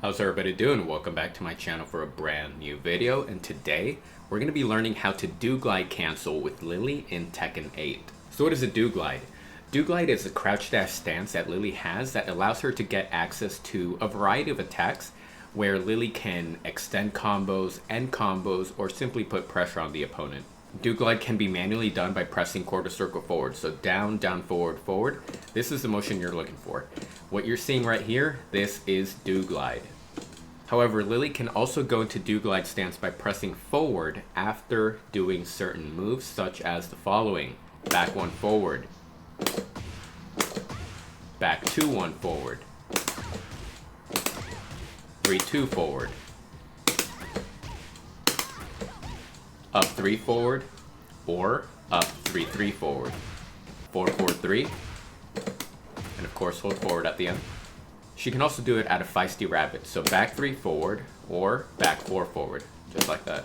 How's everybody doing? Welcome back to my channel for a brand new video, and today we're going to be learning how to do glide cancel with Lili in Tekken 8. So what is a do glide? Do glide is a crouch dash stance that Lili has that allows her to get access to a variety of attacks where Lili can extend combos, end combos, or simply put pressure on the opponent. Do glide can be manually done by pressing quarter circle forward. So down, down, forward, forward. This is the motion you're looking for. What you're seeing right here, this is do glide. However, Lili can also go into do glide stance by pressing forward after doing certain moves, such as the following: back one forward, back two one forward, 3-2 forward, up 3 forward, or up 3-3 forward, 4-4-3, and of course hold forward at the end. She can also do it at a feisty rabbit, so back 3 forward or back 4 forward, just like that.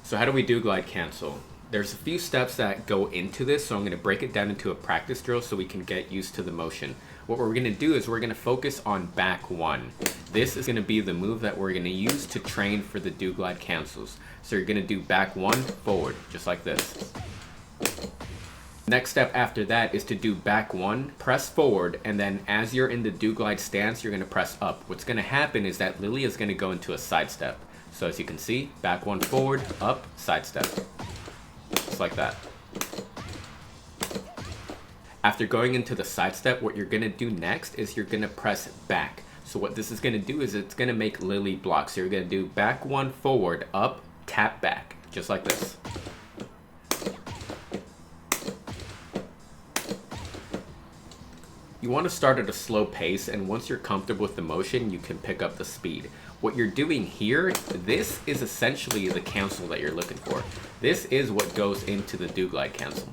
So how do we do glide cancel? There's a few steps that go into this, so I'm going to break it down into a practice drill so we can get used to the motion. What we're going to do is we're going to focus on back 1. This is going to be the move that we're going to use to train for the do glide cancels. So you're going to do back 1 forward, just like this. Next step after that is to do back 1, press forward, and then as you're in the do glide stance, you're going to press up. What's going to happen is that Lili is going to go into a side step. So as you can see, back 1 forward, up, side step. Just like that. After going into the side step, what you're going to do next is you're going to press back. So what this is going to do is it's going to make Lili block. So you're going to do back 1 forward, up, tap back, just like this. You want to start at a slow pace, and once you're comfortable with the motion, you can pick up the speed. What you're doing here, this is essentially the cancel that you're looking for. This is what goes into the do glide cancel.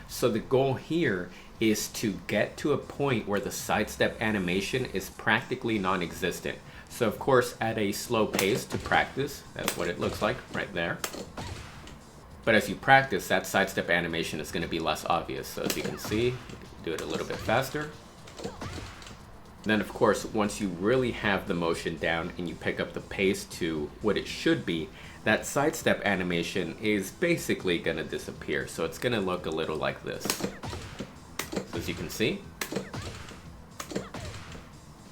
So the goal here is to get to a point where the sidestep animation is practically non-existent. So of course, at a slow pace to practice, that's what it looks like right there. But as you practice, that sidestep animation is going to be less obvious. So as you can see, do it a little bit faster. Then of course, once you really have the motion down and you pick up the pace to what it should be, that sidestep animation is basically going to disappear. So it's going to look a little like this. So as you can see,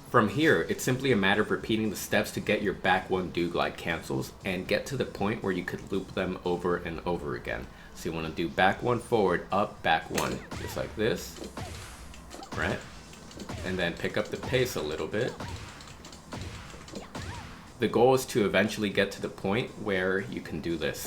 from here, it's simply a matter of repeating the steps to get your back 1 do glide cancels and get to the point where you could loop them over and over again. So you want to do back 1 forward, up, back 1, just like this, right? And then pick up the pace a little bit. The goal is to eventually get to the point where you can do this.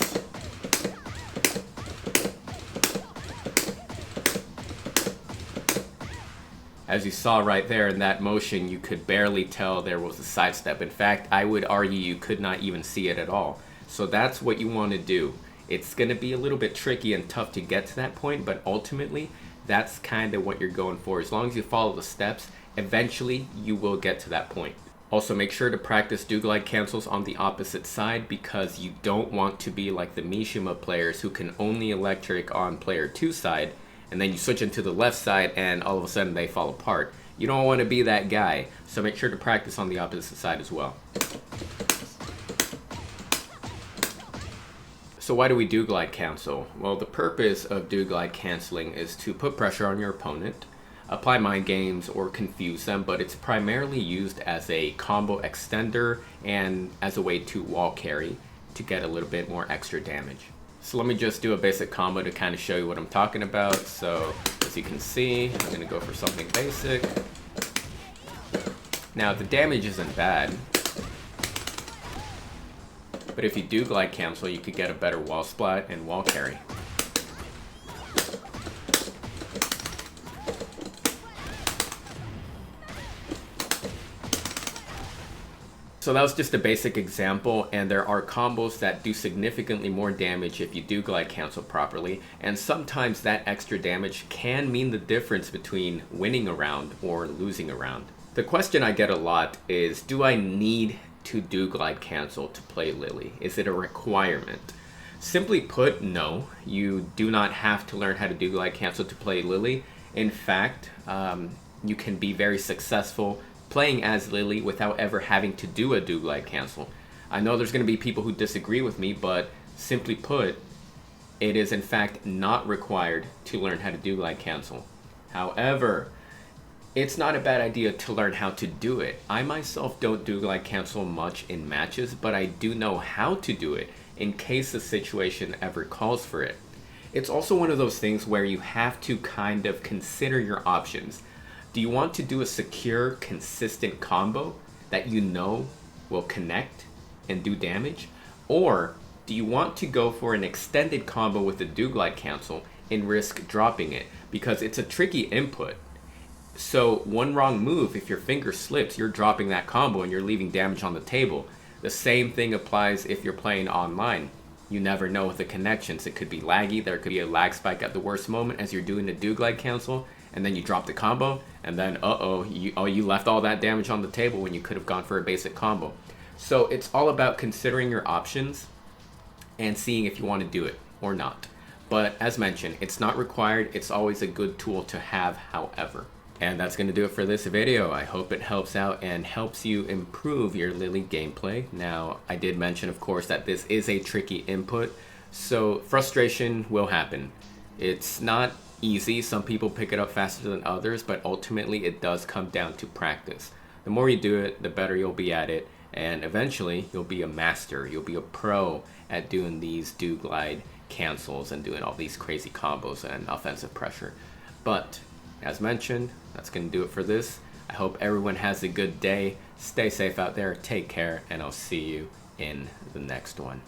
As you saw right there in that motion, you could barely tell there was a sidestep. In fact, I would argue you could not even see it at all. So that's what you want to do. It's going to be a little bit tricky and tough to get to that point, but ultimately, that's kind of what you're going for. As long as you follow the steps, eventually you will get to that point. Also, make sure to practice do glide cancels on the opposite side, because you don't want to be like the Mishima players who can only electric on player 2 side, and then you switch into the left side and all of a sudden they fall apart. You don't want to be that guy, so make sure to practice on the opposite side as well. So why do we do glide cancel? Well, the purpose of do glide canceling is to put pressure on your opponent, apply mind games, or confuse them, but it's primarily used as a combo extender and as a way to wall carry to get a little bit more extra damage. So let me just do a basic combo to kind of show you what I'm talking about. So as you can see, I'm going to go for something basic. Now the damage isn't bad, but if you do glide cancel, you could get a better wall splat and wall carry. So that was just a basic example, and there are combos that do significantly more damage if you do glide cancel properly, and sometimes that extra damage can mean the difference between winning a round or losing a round. The question I get a lot is, do I need to do glide cancel to play Lili? Is it a requirement? Simply put, no. You do not have to learn how to do glide cancel to play Lili. In fact, you can be very successful playing as Lili without ever having to do a do glide cancel. I know there's going to be people who disagree with me, but simply put, it is in fact not required to learn how to do glide cancel. However, it's not a bad idea to learn how to do it. I myself don't do glide cancel much in matches, but I do know how to do it in case the situation ever calls for it. It's also one of those things where you have to kind of consider your options. Do you want to do a secure, consistent combo that you know will connect and do damage? Or do you want to go for an extended combo with the do glide cancel and risk dropping it? Because it's a tricky input. So one wrong move, if your finger slips, you're dropping that combo and you're leaving damage on the table. The same thing applies if you're playing online. You never know with the connections. It could be laggy. There could be a lag spike at the worst moment as you're doing the do glide cancel, and then you drop the combo, and then you left all that damage on the table when you could have gone for a basic combo. So it's all about considering your options and seeing if you want to do it or not. But as mentioned, it's not required. It's always a good tool to have, however. And that's going to do it for this video. I hope it helps out and helps you improve your Lili gameplay. Now, I did mention, of course, that this is a tricky input, so frustration will happen. It's not easy. Some people pick it up faster than others, but ultimately it does come down to practice. The more you do it, the better you'll be at it, and eventually you'll be a master. You'll be a pro at doing these do glide cancels and doing all these crazy combos and offensive pressure. But as mentioned, that's going to do it for this. I hope everyone has a good day. Stay safe out there. Take care, and I'll see you in the next one.